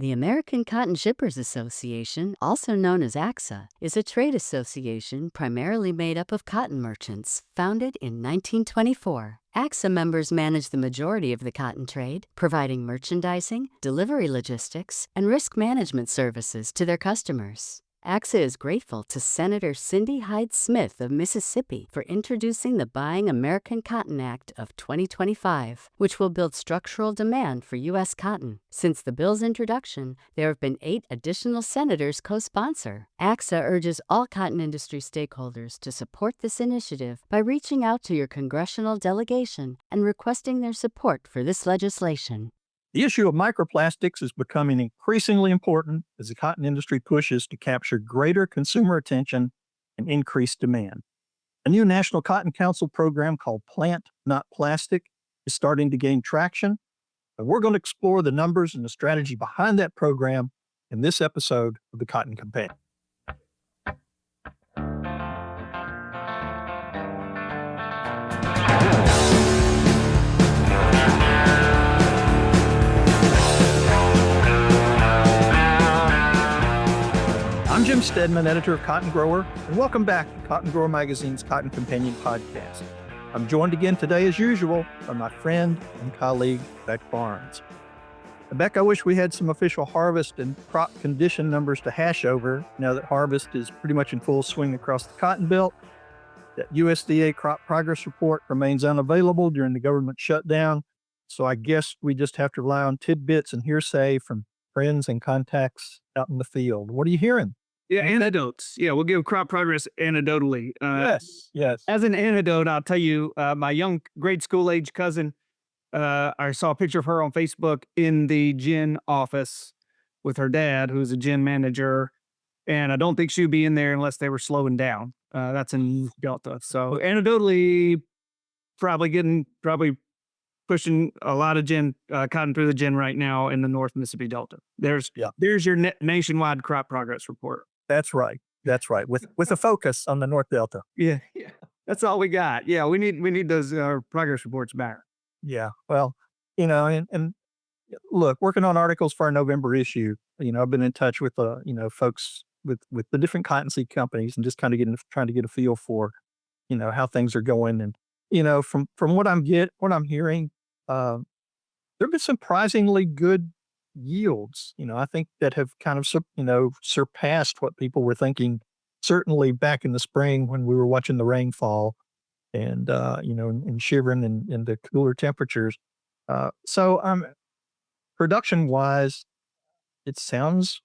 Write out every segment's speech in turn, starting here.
The American Cotton Shippers Association, also known as AXA, is a trade association primarily made up of cotton merchants, founded in 1924. AXA members manage the majority of the cotton trade, providing merchandising, delivery logistics, and risk management services to their customers. AXA is grateful to Senator Cindy Hyde-Smith of Mississippi for introducing the Buying American Cotton Act of 2025, which will build structural demand for U.S. cotton. Since the bill's introduction, there have been 8 additional senators co-sponsor. AXA urges all cotton industry stakeholders to support this initiative by reaching out to your congressional delegation and requesting their support for this legislation. The issue of microplastics is becoming increasingly important as the cotton industry pushes to capture greater consumer attention and increase demand. A new National Cotton Council program called Plant, Not Plastic is starting to gain traction, and we're going to explore the numbers and the strategy behind that program in this episode of the Cotton Companion. I'm Jim Stedman, editor of Cotton Grower, and welcome back to Cotton Grower Magazine's Cotton Companion podcast. I'm joined again today, as usual, by my friend and colleague, Beck Barnes. Beck, I wish we had some official harvest and crop condition numbers to hash over now that harvest is pretty much in full swing across the Cotton Belt. That USDA crop progress report remains unavailable during the government shutdown, so I guess we just have to rely on tidbits and hearsay from friends and contacts out in the field. What are you hearing? Yeah, anecdotes. Yeah, we'll give crop progress anecdotally. Yes. As an anecdote, I'll tell you, my young grade school age cousin, I saw a picture of her on Facebook in the gin office with her dad, who's a gin manager. And I don't think she'd be in there unless they were slowing down. That's in Delta. So anecdotally, probably pushing a lot of gin, cotton through the gin right now in the North Mississippi Delta. There's your nationwide crop progress report. That's right. With a focus on the North Delta. Yeah. That's all we got. Yeah, we need those progress reports back. Yeah. Well, and look, working on articles for our November issue, I've been in touch with folks with the different cottonseed companies and just kind of trying to get a feel for, how things are going. And, from what I'm hearing, there have been surprisingly good yields, I think that have kind of, surpassed what people were thinking, certainly back in the spring when we were watching the rainfall and, and shivering in the cooler temperatures. So production wise, it sounds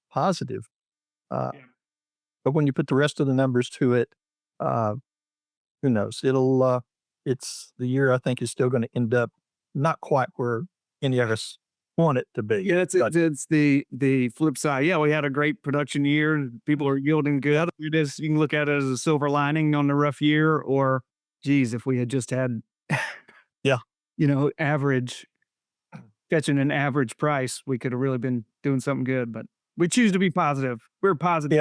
positive. But when you put the rest of the numbers to it, who knows? It's the year I think is still going to end up not quite where any of us want it to be. Yeah, it's the flip side. Yeah, we had a great production year and people are yielding good. You can look at it as a silver lining on the rough year, or geez, if we had just had, average, catching an average price, we could have really been doing something good. But we choose to be positive. We're positive.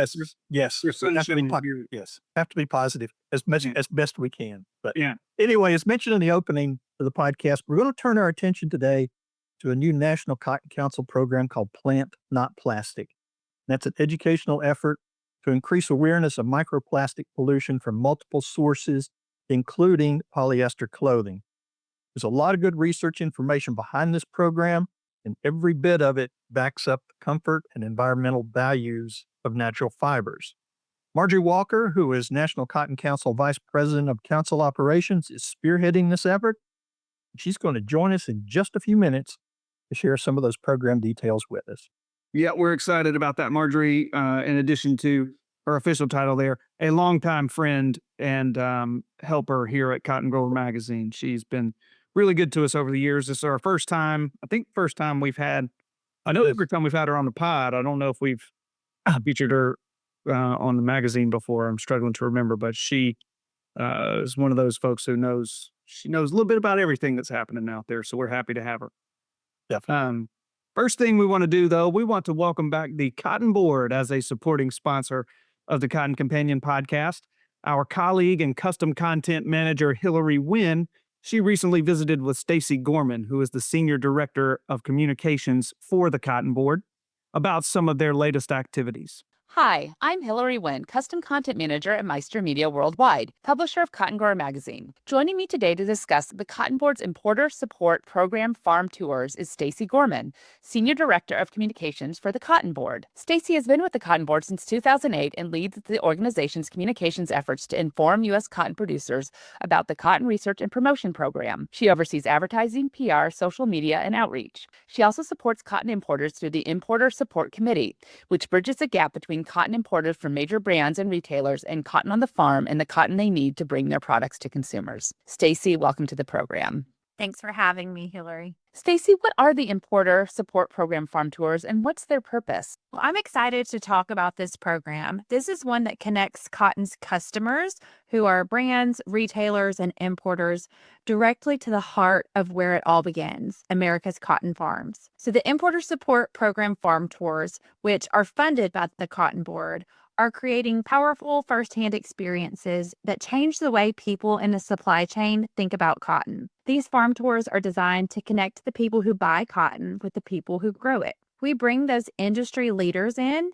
Yes. Have to be positive as best we can. But yeah. Anyway, as mentioned in the opening of the podcast, we're going to turn our attention today to a new National Cotton Council program called Plant, Not Plastic. That's an educational effort to increase awareness of microplastic pollution from multiple sources, including polyester clothing. There's a lot of good research information behind this program, and every bit of it backs up the comfort and environmental values of natural fibers. Marjory Walker, who is National Cotton Council Vice President of Council Operations, is spearheading this effort. She's going to join us in just a few minutes to share some of those program details with us. Yeah, we're excited about that, Marjory. In addition to her official title there, a longtime friend and helper here at Cotton Grower Magazine. She's been really good to us over the years. This is our first time we've had, I know every time we've had her on the pod, I don't know if we've featured her on the magazine before. I'm struggling to remember, but she is one of those folks who knows a little bit about everything that's happening out there. So we're happy to have her. Definitely. First thing we want to do, though, we want to welcome back the Cotton Board as a supporting sponsor of the Cotton Companion podcast. Our colleague and custom content manager, Hillary Wynn, she recently visited with Stacy Gorman, who is the Senior Director of Communications for the Cotton Board. about some of their latest activities. Hi, I'm Hillary Wynn, Custom Content Manager at Meister Media Worldwide, publisher of Cotton Grower Magazine. Joining me today to discuss the Cotton Board's Importer Support Program Farm Tours is Stacy Gorman, Senior Director of Communications for the Cotton Board. Stacy has been with the Cotton Board since 2008 and leads the organization's communications efforts to inform U.S. cotton producers about the Cotton Research and Promotion Program. She oversees advertising, PR, social media, and outreach. She also supports cotton importers through the Importer Support Committee, which bridges the gap between cotton imported from major brands and retailers and cotton on the farm and the cotton they need to bring their products to consumers. Stacy, welcome to the program. Thanks for having me, Hillary. Stacy, what are the Importer Support Program farm tours and what's their purpose? Well, I'm excited to talk about this program. This is one that connects cotton's customers, who are brands, retailers, and importers, directly to the heart of where it all begins, America's cotton farms. So the Importer Support Program farm tours, which are funded by the Cotton Board, are creating powerful firsthand experiences that change the way people in the supply chain think about cotton. These farm tours are designed to connect the people who buy cotton with the people who grow it. We bring those industry leaders in,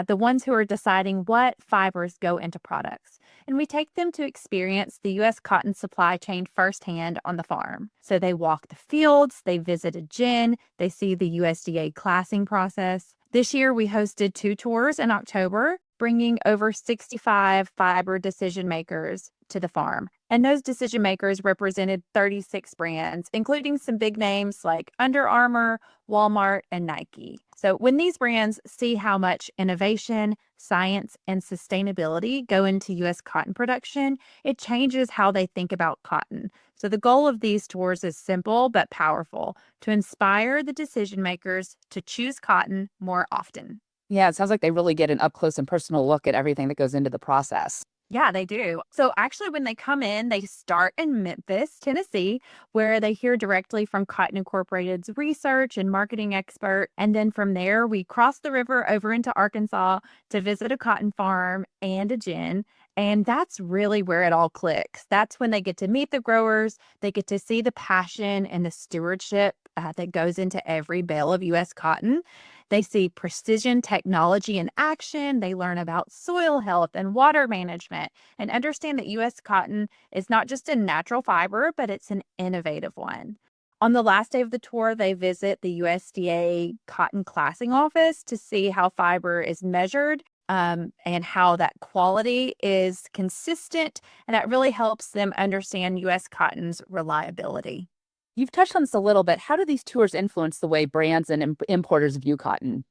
the ones who are deciding what fibers go into products, and we take them to experience the U.S. cotton supply chain firsthand on the farm. So they walk the fields, they visit a gin, they see the USDA classing process. This year, we hosted 2 tours in October, bringing over 65 fiber decision makers to the farm. And those decision makers represented 36 brands, including some big names like Under Armour, Walmart, and Nike. So when these brands see how much innovation, science, and sustainability go into U.S. cotton production, it changes how they think about cotton. So the goal of these tours is simple but powerful: to inspire the decision makers to choose cotton more often. Yeah, it sounds like they really get an up close and personal look at everything that goes into the process. Yeah, they do. So actually, when they come in, they start in Memphis, Tennessee, where they hear directly from Cotton Incorporated's research and marketing expert. And then from there, we cross the river over into Arkansas to visit a cotton farm and a gin. And that's really where it all clicks. That's when they get to meet the growers. They get to see the passion and the stewardship that goes into every bale of U.S. cotton. They see precision technology in action. They learn about soil health and water management and understand that U.S. cotton is not just a natural fiber, but it's an innovative one. On the last day of the tour, they visit the USDA cotton classing office to see how fiber is measured and how that quality is consistent. And that really helps them understand U.S. cotton's reliability. You've touched on this a little bit. How do these tours influence the way brands and importers view cotton?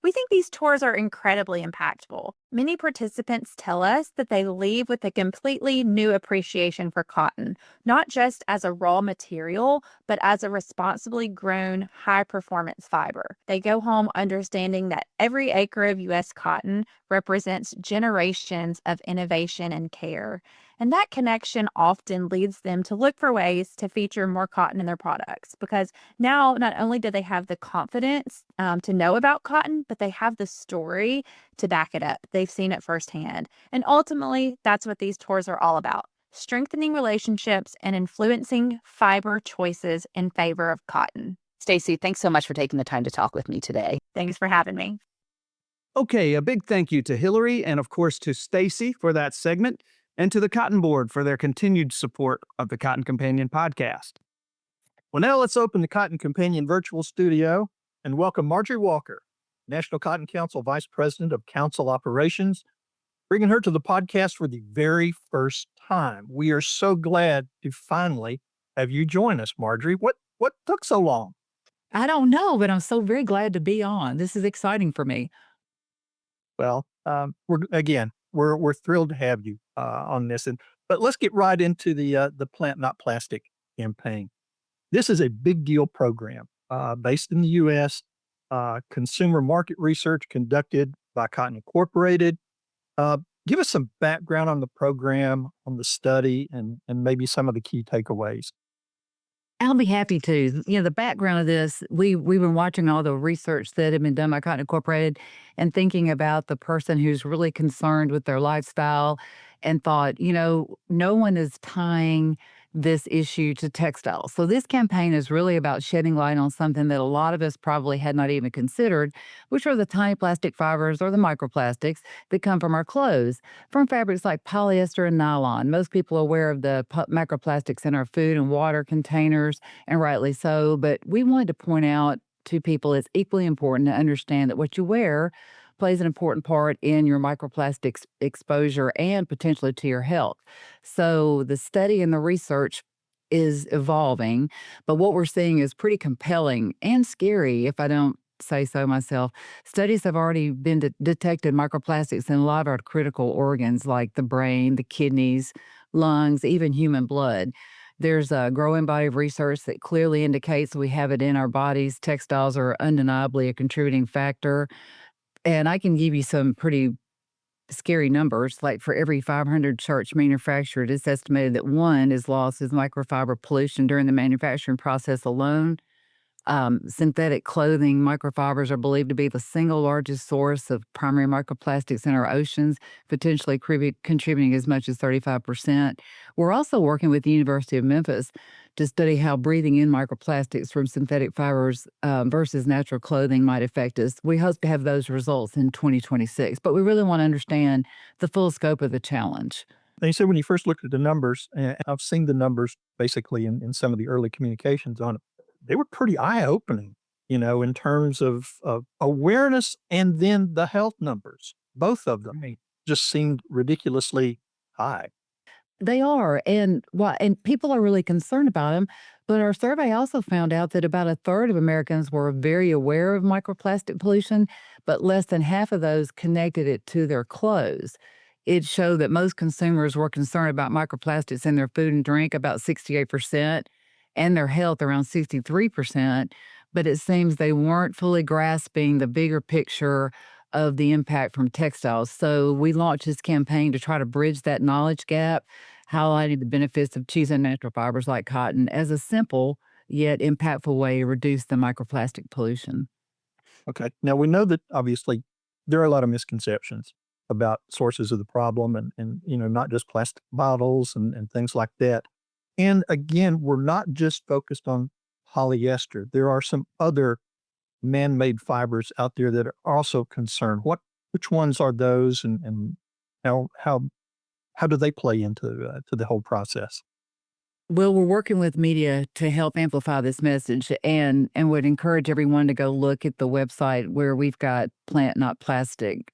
We think these tours are incredibly impactful. Many participants tell us that they leave with a completely new appreciation for cotton, not just as a raw material, but as a responsibly grown, high-performance fiber. They go home understanding that every acre of U.S. cotton represents generations of innovation and care. And that connection often leads them to look for ways to feature more cotton in their products, because now not only do they have the confidence to know about cotton, but they have the story to back it up. They've seen it firsthand. And ultimately, that's what these tours are all about: strengthening relationships and influencing fiber choices in favor of cotton. Stacy, thanks so much for taking the time to talk with me today. Thanks for having me. Okay, a big thank you to Hillary and, of course, to Stacy for that segment, and to the Cotton Board for their continued support of the Cotton Companion podcast. Well, now let's open the Cotton Companion virtual studio and welcome Marjory Walker, National Cotton Council Vice President of Council Operations, bringing her to the podcast for the very first time. We are so glad to finally have you join us, Marjory. What took so long? I don't know, but I'm so very glad to be on. This is exciting for me. Well, we're thrilled to have you on this, but let's get right into the Plant Not Plastic campaign. This is a big deal program based in the U.S. Consumer market research conducted by Cotton Incorporated. Give us some background on the program, on the study, and maybe some of the key takeaways. I'll be happy to. The background of this, we've been watching all the research that had been done by Cotton Incorporated and thinking about the person who's really concerned with their lifestyle, and thought, no one is tying this issue to textiles. So this campaign is really about shedding light on something that a lot of us probably had not even considered, which are the tiny plastic fibers or the microplastics that come from our clothes, from fabrics like polyester and nylon. Most people are aware of the microplastics in our food and water containers, and rightly so, but we wanted to point out to people it's equally important to understand that what you wear plays an important part in your microplastics exposure and potentially to your health. So the study and the research is evolving, but what we're seeing is pretty compelling and scary, if I don't say so myself. Studies have already been detected microplastics in a lot of our critical organs like the brain, the kidneys, lungs, even human blood. There's a growing body of research that clearly indicates we have it in our bodies. Textiles are undeniably a contributing factor. And I can give you some pretty scary numbers. Like for every 500 shirts manufactured, it's estimated that one is lost as microfiber pollution during the manufacturing process alone. Synthetic clothing microfibers are believed to be the single largest source of primary microplastics in our oceans, potentially contributing as much as 35%. We're also working with the University of Memphis to study how breathing in microplastics from synthetic fibers versus natural clothing might affect us. We hope to have those results in 2026, but we really want to understand the full scope of the challenge. Now, you said when you first looked at the numbers, and I've seen the numbers basically in some of the early communications on it, they were pretty eye-opening, in terms of awareness and then the health numbers. Both of them just seemed ridiculously high. They are, and people are really concerned about them. But our survey also found out that about a third of Americans were very aware of microplastic pollution, but less than half of those connected it to their clothes. It showed that most consumers were concerned about microplastics in their food and drink, about 68%, and their health, around 63%. But it seems they weren't fully grasping the bigger picture of the impact from textiles. So we launched this campaign to try to bridge that knowledge gap, highlighting the benefits of choosing natural fibers like cotton as a simple yet impactful way to reduce the microplastic pollution. Okay. Now we know that obviously there are a lot of misconceptions about sources of the problem and not just plastic bottles and things like that. And again, we're not just focused on polyester. There are some other man-made fibers out there that are also concerned. Which ones are those, and how do they play into to the whole process? Well, we're working with media to help amplify this message and would encourage everyone to go look at the website where we've got Plant Not Plastic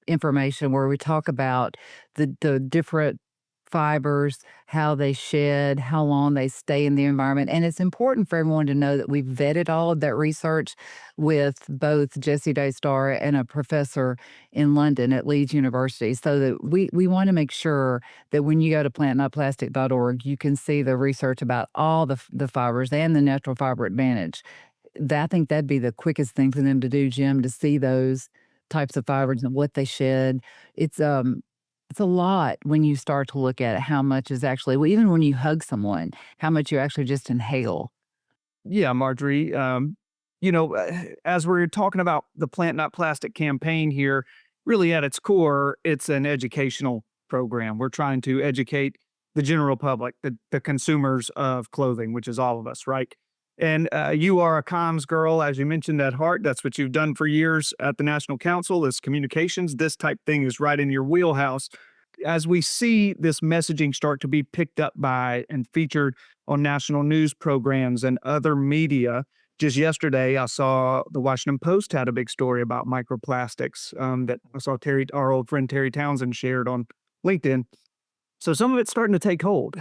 information where we talk about the different fibers, how they shed, how long they stay in the environment. And it's important for everyone to know that we've vetted all of that research with both Jesse Daystar and a professor in London at Leeds University, so that we want to make sure that when you go to plantnotplastic.org, you can see the research about all the fibers and the natural fiber advantage. I think that'd be the quickest thing for them to do, Jim, to see those types of fibers and what they shed. It's a lot when you start to look at it, how much is actually, well, even when you hug someone, how much you actually just inhale. Yeah, Marjory. As we're talking about the Plant Not Plastic campaign here, really at its core, it's an educational program. We're trying to educate the general public, the consumers of clothing, which is all of us, right? And you are a comms girl, as you mentioned, at heart. That's what you've done for years at the National Council is communications. This type thing is right in your wheelhouse. As we see this messaging start to be picked up by and featured on national news programs and other media, just yesterday, I saw the Washington Post had a big story about microplastics that I saw our old friend Terry Townsend shared on LinkedIn. So some of it's starting to take hold.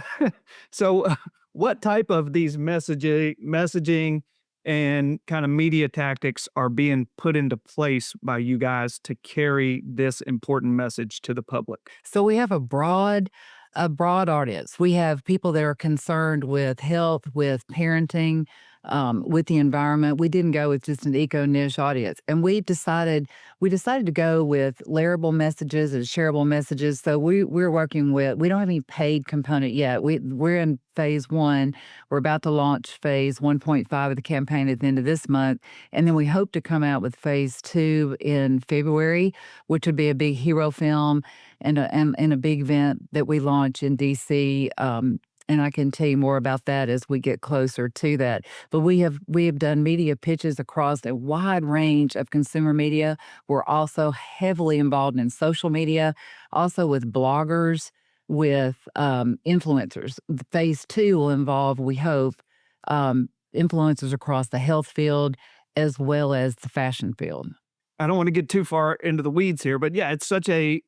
So what type of these messaging and kind of media tactics are being put into place by you guys to carry this important message to the public? So we have a broad audience. We have people that are concerned with health, with parenting, with the environment. We didn't go with just an eco niche audience, and we decided to go with layerable messages and shareable messages. So we're working with. We don't have any paid component yet. We're in phase 1. We're about to launch phase 1.5 of the campaign at the end of this month, and then we hope to come out with phase 2 in February, which would be a big hero film and a big event that we launch in DC And I can tell you more about that as we get closer to that. But we have done media pitches across a wide range of consumer media. We're also heavily involved in social media, also with bloggers, with influencers. Phase 2 will involve, we hope, influencers across the health field as well as the fashion field. I don't want to get too far into the weeds here, but yeah, it's such a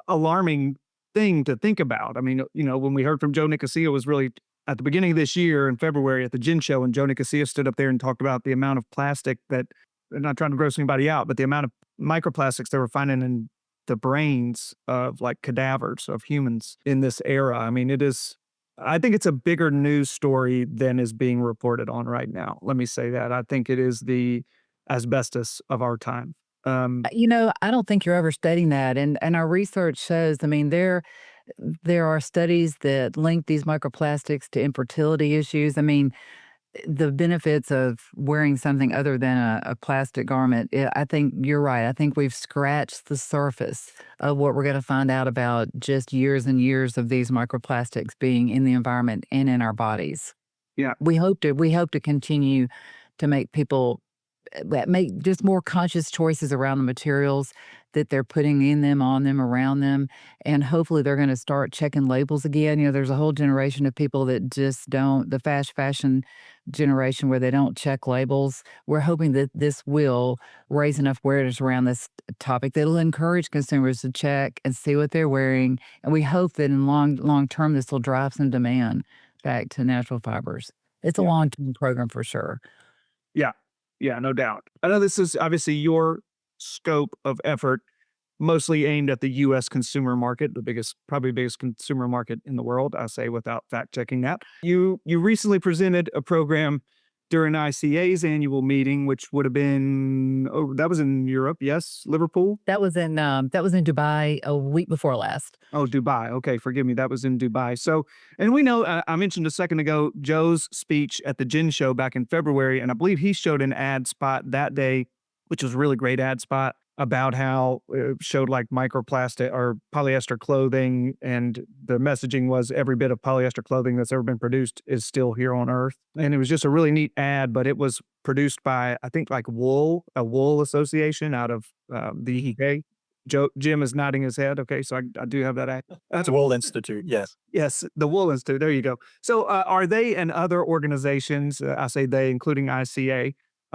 alarming thing to think about. I mean, when we heard from Joe Nicosia was really at the beginning of this year in February at the Gin Show, and Joe Nicosia stood up there and talked about the amount of plastic that, I'm not trying to gross anybody out, but the amount of microplastics they were finding in the brains of like cadavers of humans in this era. I mean, I think it's a bigger news story than is being reported on right now. Let me say that. I think it is the asbestos of our time. I don't think you're overstating that. And our research shows, I mean, there are studies that link these microplastics to infertility issues. I mean, the benefits of wearing something other than a plastic garment, I think you're right. I think we've scratched the surface of what we're going to find out about just years and years of these microplastics being in the environment and in our bodies. Yeah. We hope to continue to make people make just more conscious choices around the materials that they're putting in them, on them, around them. And hopefully they're going to start checking labels again. There's a whole generation of people that just don't, the fast fashion generation where they don't check labels. We're hoping that this will raise enough awareness around this topic that'll encourage consumers to check and see what they're wearing. And we hope that in long term, this will drive some demand back to natural fibers. It's a long-term program for sure. Yeah. Yeah, no doubt. I know this is obviously your scope of effort, mostly aimed at the U.S. consumer market, probably biggest consumer market in the world, I say without fact checking that. You recently presented a program during ICA's annual meeting, which would have been, that was in Europe, yes? Liverpool? That was in Dubai a week before last. Oh, Dubai. Okay, forgive me. That was in Dubai. So, and we know, I mentioned a second ago, Joe's speech at the Gin Show back in February, and I believe he showed an ad spot that day, which was a really great ad spot about how it showed like microplastic or polyester clothing. And the messaging was every bit of polyester clothing that's ever been produced is still here on Earth. And it was just a really neat ad, but it was produced by, I think, like a wool association out of the UK. Jim is nodding his head. Okay, so I do have that ad. That's a Wool Institute. Yes. Yes, the Wool Institute. There you go. So are they and other organizations, I say they, including ICA,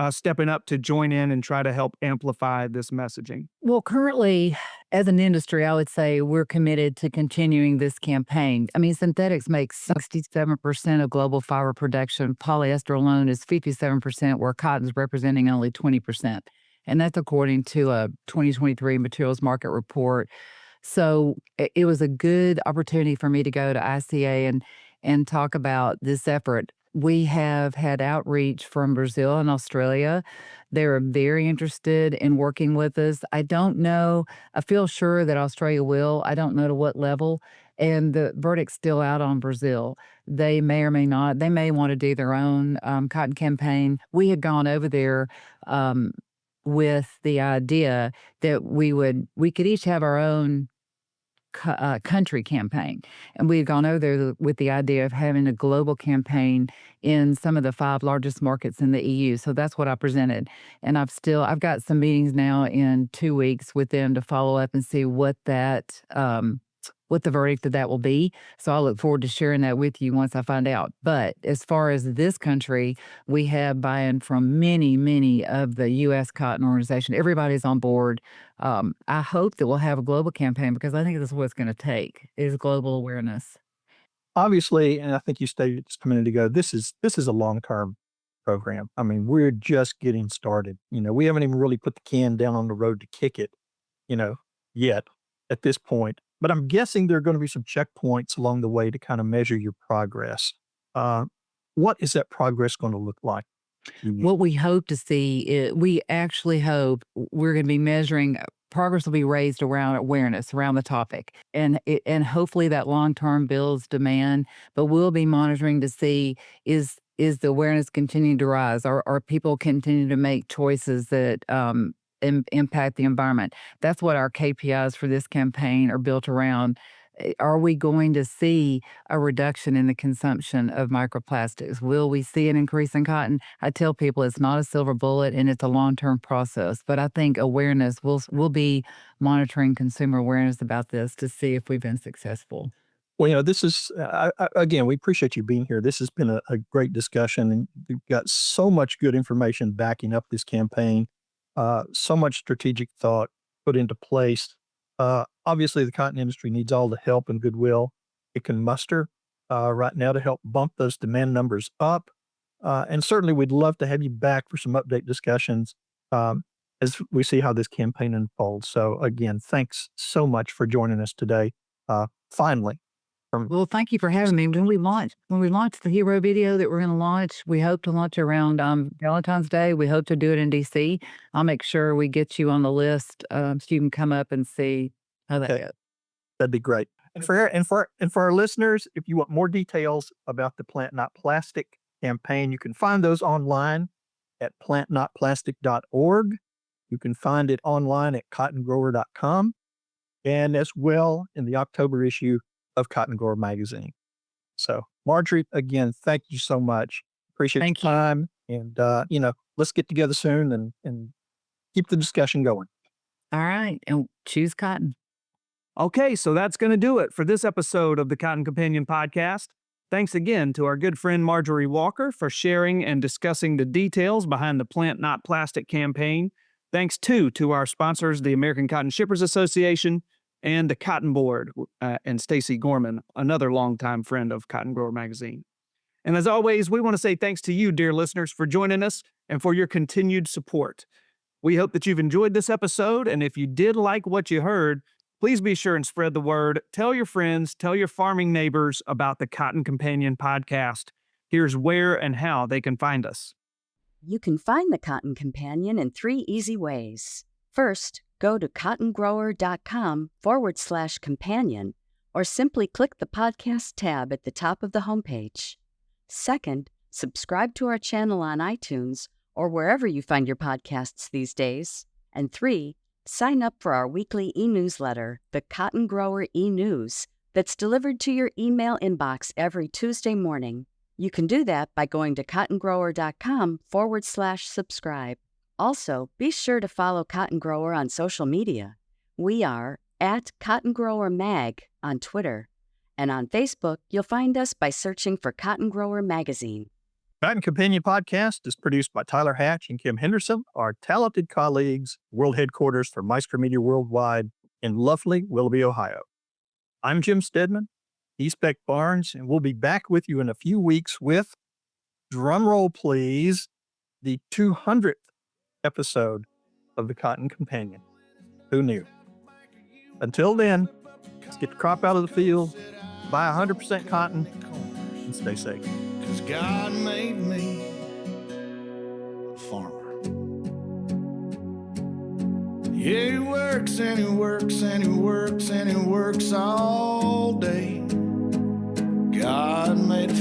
stepping up to join in and try to help amplify this messaging? Well, currently, as an industry, I would say we're committed to continuing this campaign. I mean, synthetics make 67% of global fiber production. Polyester alone is 57%, where cotton is representing only 20%. And that's according to a 2023 materials market report. So it was a good opportunity for me to go to ICA and talk about this effort. We have had outreach from Brazil and Australia. They are very interested in working with us. I don't know. I feel sure that Australia will. I don't know to what level. And the verdict's still out on Brazil. They may or may not. They may want to do their own cotton campaign. We had gone over there with the idea that we could each have our own country campaign. And we had gone over there with the idea of having a global campaign in some of the 5 largest markets in the EU. So that's what I presented. And I've got some meetings now in 2 weeks with them to follow up and see what what the verdict of that will be. So I look forward to sharing that with you once I find out. But as far as this country, we have buy-in from many, many of the U.S. cotton organization. Everybody's on board. I hope that we'll have a global campaign because I think this is what it's going to take is global awareness. Obviously, and I think you stated just a minute ago, this is a long-term program. I mean, we're just getting started. We haven't even really put the can down on the road to kick it, yet at this point. But I'm guessing there are going to be some checkpoints along the way to kind of measure your progress. What is that progress going to look like? What we hope to see, we actually hope we're going to be measuring progress will be raised around awareness around the topic, and hopefully that long term builds demand. But we'll be monitoring to see is the awareness continuing to rise, or are people continuing to make choices that impact the environment. That's what our KPIs for this campaign are built around. Are we going to see a reduction in the consumption of microplastics? Will we see an increase in cotton? I tell people it's not a silver bullet and it's a long-term process, but I think awareness, we'll be monitoring consumer awareness about this to see if we've been successful. Well, this is, again, we appreciate you being here. This has been a great discussion, and you've got so much good information backing up this campaign, so much strategic thought put into place. Obviously, the cotton industry needs all the help and goodwill it can muster right now to help bump those demand numbers up. And certainly, we'd love to have you back for some update discussions as we see how this campaign unfolds. So, again, thanks so much for joining us today. Finally. Well, thank you for having me. When we launched the hero video that we're going to launch, we hope to launch around Valentine's Day. We hope to do it in DC. I'll make sure we get you on the list so you can come up and see how that goes. That'd be great. And for our listeners, if you want more details about the Plant Not Plastic campaign, you can find those online at plantnotplastic.org. You can find it online at cottongrower.com, and as well in the October issue of Cotton Grower Magazine. So, Marjory, again, thank you so much. Appreciate your time. And, let's get together soon and keep the discussion going. All right. And choose cotton. Okay, so that's going to do it for this episode of the Cotton Companion podcast. Thanks again to our good friend Marjory Walker for sharing and discussing the details behind the Plant Not Plastic campaign. Thanks, too, to our sponsors, the American Cotton Shippers Association and the Cotton Board, and Stacy Gorman, another longtime friend of Cotton Grower Magazine. And as always, we want to say thanks to you, dear listeners, for joining us and for your continued support. We hope that you've enjoyed this episode, and if you did like what you heard, please be sure and spread the word. Tell your friends, tell your farming neighbors about the Cotton Companion podcast. Here's where and how they can find us. You can find the Cotton Companion in 3 easy ways. First, go to cottongrower.com/companion, or simply click the podcast tab at the top of the homepage. Second, subscribe to our channel on iTunes or wherever you find your podcasts these days. And 3, sign up for our weekly e-newsletter, the Cotton Grower e-News, that's delivered to your email inbox every Tuesday morning. You can do that by going to cottongrower.com/subscribe. Also, be sure to follow Cotton Grower on social media. We are at Cotton Grower Mag on Twitter. And on Facebook, you'll find us by searching for Cotton Grower Magazine. Cotton Companion Podcast is produced by Tyler Hatch and Kim Henderson, our talented colleagues, world headquarters for Micromedia Worldwide in lovely Willoughby, Ohio. I'm Jim Stedman, he's Beck Barnes, and we'll be back with you in a few weeks with, drumroll please, the 200th episode of the Cotton Companion. Who knew? Until then, let's get the crop out of the field, buy 100% cotton, and stay safe. 'Cause God made me a farmer. Yeah, he works and he works and he works and he works all day. God made a